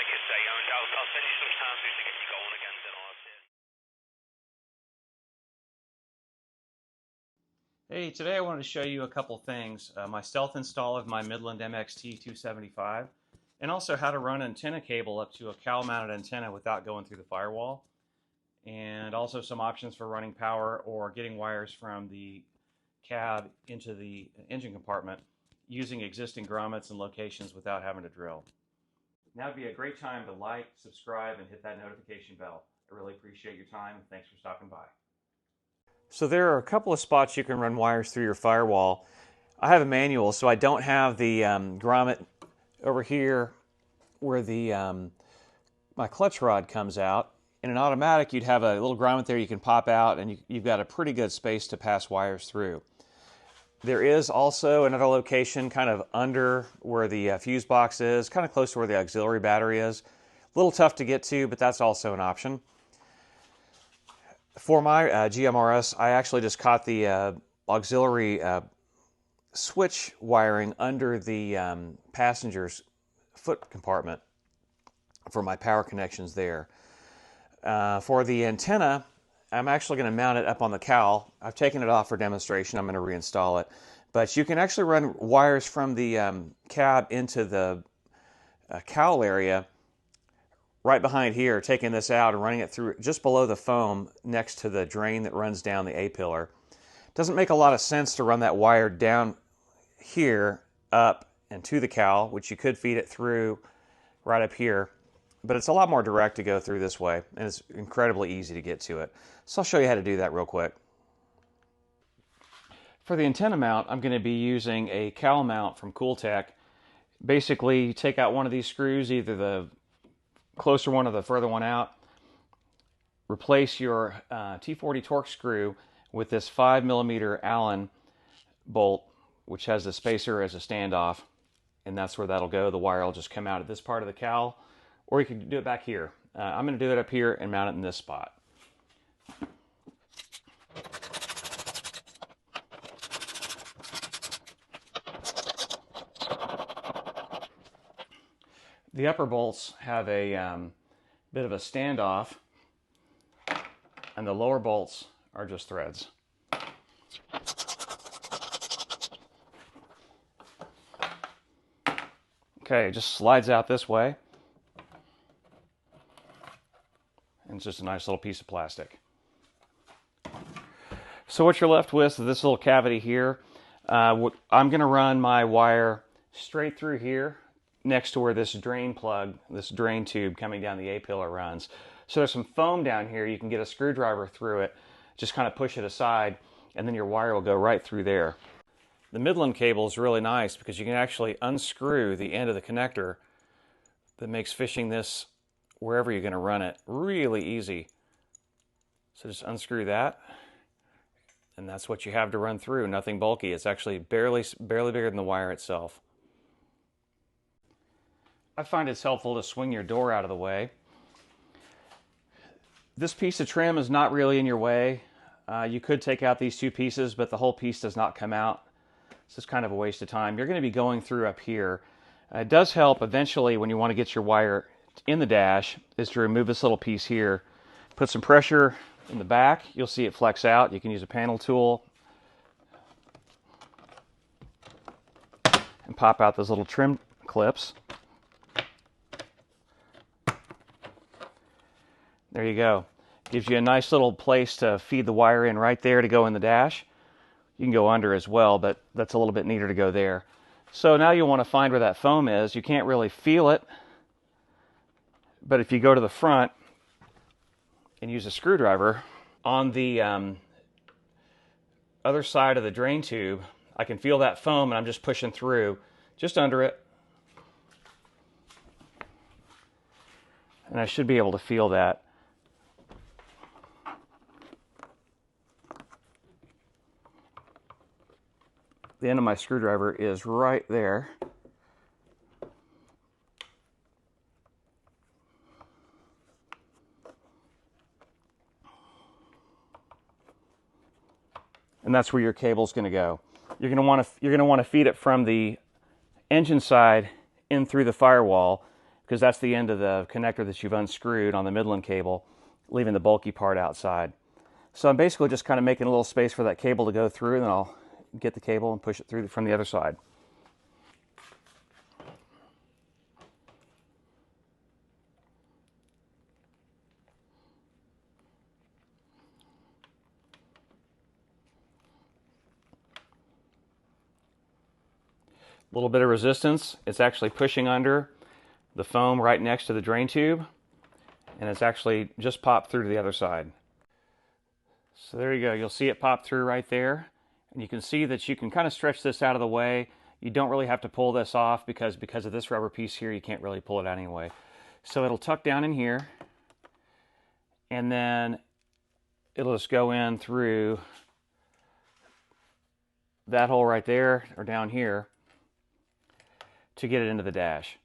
you say, and I'll send you some times to get you going again. Then all that's it. Hey, today I wanted to show you a couple things. My stealth install of my Midland MXT275, and also how to run antenna cable up to a cowl mounted antenna without going through the firewall, and also some options for running power or getting wires from the cab into the engine compartment using existing grommets and locations without having to drill. Now would be a great time to like, subscribe, and hit that notification bell. I really appreciate your time, and thanks for stopping by. So there are a couple of spots you can run wires through your firewall. I have a manual, so I don't have the grommet over here where the my clutch rod comes out. In an automatic, you'd have a little grommet there you can pop out, and you've got a pretty good space to pass wires through. There is also another location kind of under where the fuse box is, kind of close to where the auxiliary battery is. A little tough to get to, but that's also an option. For my GMRS, I actually just caught the auxiliary switch wiring under the passenger's foot compartment for my power connections there. For the antenna, I'm actually going to mount it up on the cowl. I've taken it off for demonstration. I'm going to reinstall it. But you can actually run wires from the cab into the cowl area right behind here, taking this out and running it through just below the foam next to the drain that runs down the A-pillar. Doesn't make a lot of sense to run that wire down here, up, and to the cowl, which you could feed it through right up here. But it's a lot more direct to go through this way, and it's incredibly easy to get to it. So I'll show you how to do that real quick. For the antenna mount, I'm going to be using a cowl mount from Cooltech. Basically, take out one of these screws, either the closer one or the further one out. Replace your T40 Torx screw with this 5mm Allen bolt, which has the spacer as a standoff, and that's where that'll go. The wire will just come out at this part of the cowl, or you can do it back here. I'm going to do it up here and mount it in this spot. The upper bolts have a bit of a standoff, and the lower bolts are just threads. Okay, it just slides out this way, and it's just a nice little piece of plastic. So what you're left with is this little cavity here. I'm going to run my wire straight through here, next to where this drain plug, this drain tube coming down the A-pillar runs. So there's some foam down here. You can get a screwdriver through it, just kind of push it aside, and then your wire will go right through there. The Midland cable is really nice because you can actually unscrew the end of the connector that makes fishing this wherever you're going to run it really easy. So just unscrew that, and that's what you have to run through. Nothing bulky. It's actually barely bigger than the wire itself. I find it's helpful to swing your door out of the way. This piece of trim is not really in your way. You could take out these two pieces, but the whole piece does not come out. It's just kind of a waste of time. You're going to be going through up here. It does help eventually when you want to get your wire in the dash is to remove this little piece here. Put some pressure in the back. You'll see it flex out. You can use a panel tool and pop out those little trim clips. There you go. Gives you a nice little place to feed the wire in right there to go in the dash. You can go under as well, but that's a little bit neater to go there. So now you want to find where that foam is. You can't really feel it, but if you go to the front and use a screwdriver, on the other side of the drain tube, I can feel that foam, and I'm just pushing through, just under it. And I should be able to feel that. The end of my screwdriver is right there. And that's where your cable's going to go. You're going to want to feed it from the engine side in through the firewall, because that's the end of the connector that you've unscrewed on the Midland cable, leaving the bulky part outside. So I'm basically just kind of making a little space for that cable to go through, and then I'll get the cable and push it through from the other side. A little bit of resistance. It's actually pushing under the foam right next to the drain tube, and it's actually just popped through to the other side. So there you go. You'll see it pop through right there, and you can see that you can kind of stretch this out of the way. You don't really have to pull this off because of this rubber piece here, you can't really pull it out anyway. So it'll tuck down in here, and then it'll just go in through that hole right there, or down here, to get it into the dash.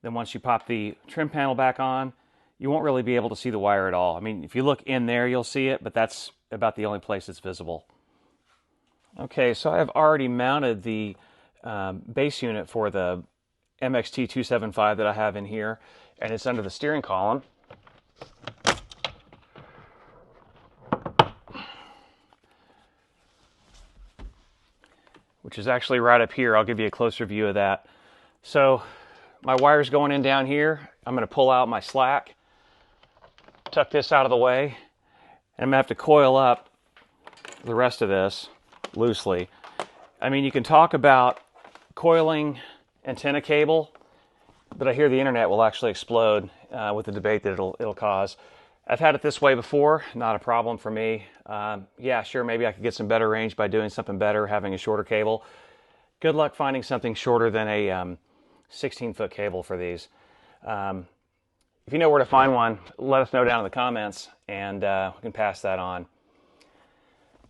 Then once you pop the trim panel back on, you won't really be able to see the wire at all. I mean, if you look in there, you'll see it, but that's about the only place it's visible. Okay, so I've already mounted the base unit for the MXT275 that I have in here, and it's under the steering column. Which is actually right up here. I'll give you a closer view of that. So my wire's going in down here. I'm going to pull out my slack, tuck this out of the way, and I'm going to have to coil up the rest of this loosely. I mean, you can talk about coiling antenna cable, but I hear the internet will actually explode with the debate that it'll cause. I've had it this way before, not a problem for me. Yeah, sure, maybe I could get some better range by doing something better, having a shorter cable. Good luck finding something shorter than a 16-foot cable for these. If you know where to find one, let us know down in the comments, and we can pass that on.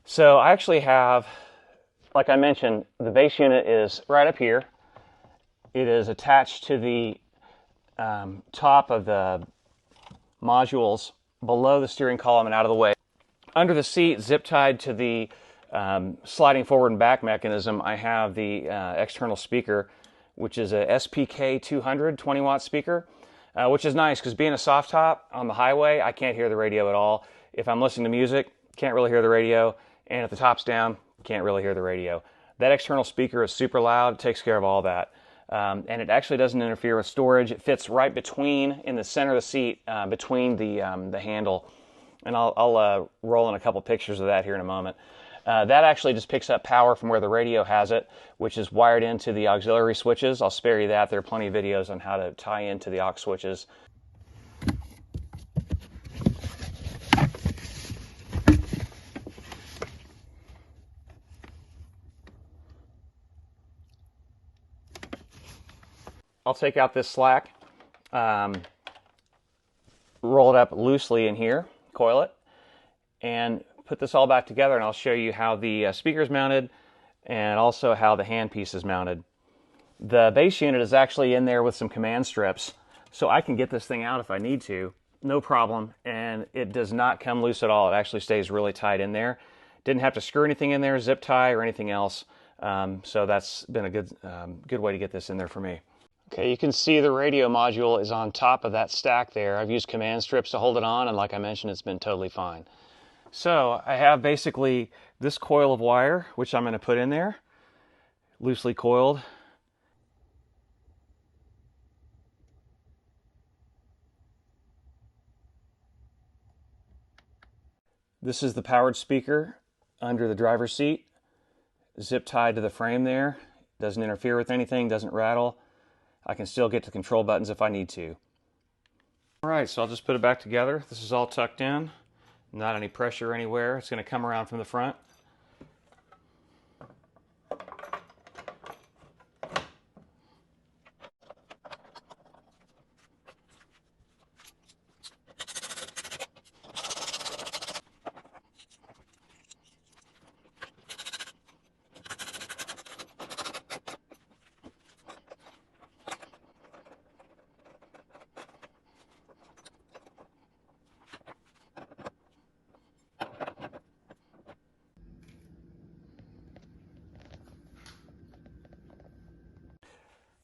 So I actually have, like I mentioned, the base unit is right up here. It is attached to the top of the modules below the steering column and out of the way. Under the seat, zip tied to the sliding forward and back mechanism, I have the external speaker, which is a SPK 200 20-watt speaker, which is nice because being a soft top on the highway, I can't hear the radio at all. If I'm listening to music, can't really hear the radio, and if the top's down, can't really hear the radio. That external speaker is super loud, takes care of all that. And it actually doesn't interfere with storage. It fits right between, in the center of the seat, between the handle. And I'll roll in a couple pictures of that here in a moment. That actually just picks up power from where the radio has it, which is wired into the auxiliary switches. I'll spare you that. There are plenty of videos on how to tie into the aux switches. I'll take out this slack, roll it up loosely in here, coil it, and put this all back together, and I'll show you how the speaker is mounted and also how the handpiece is mounted. The base unit is actually in there with some command strips, so I can get this thing out if I need to, no problem, and it does not come loose at all. It actually stays really tight in there. Didn't have to screw anything in there, zip tie or anything else, so that's been a good way to get this in there for me. Okay, you can see the radio module is on top of that stack there. I've used command strips to hold it on, and like I mentioned, it's been totally fine. So I have basically this coil of wire, which I'm going to put in there, loosely coiled. This is the powered speaker under the driver's seat, zip tied to the frame there. Doesn't interfere with anything, doesn't rattle. I can still get to the control buttons if I need to. All right, so I'll just put it back together. This is all tucked in, not any pressure anywhere. It's going to come around from the front.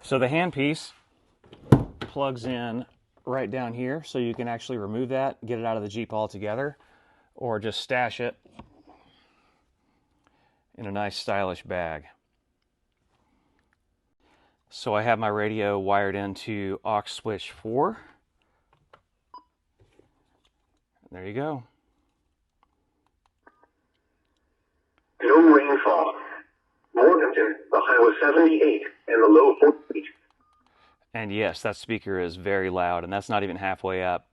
So the handpiece plugs in right down here, so you can actually remove that, get it out of the Jeep altogether, or just stash it in a nice stylish bag. So I have my radio wired into aux switch 4. There you go. No rainfall. Morganton, the high was 78 and the low 48. And yes, that speaker is very loud, and that's not even halfway up.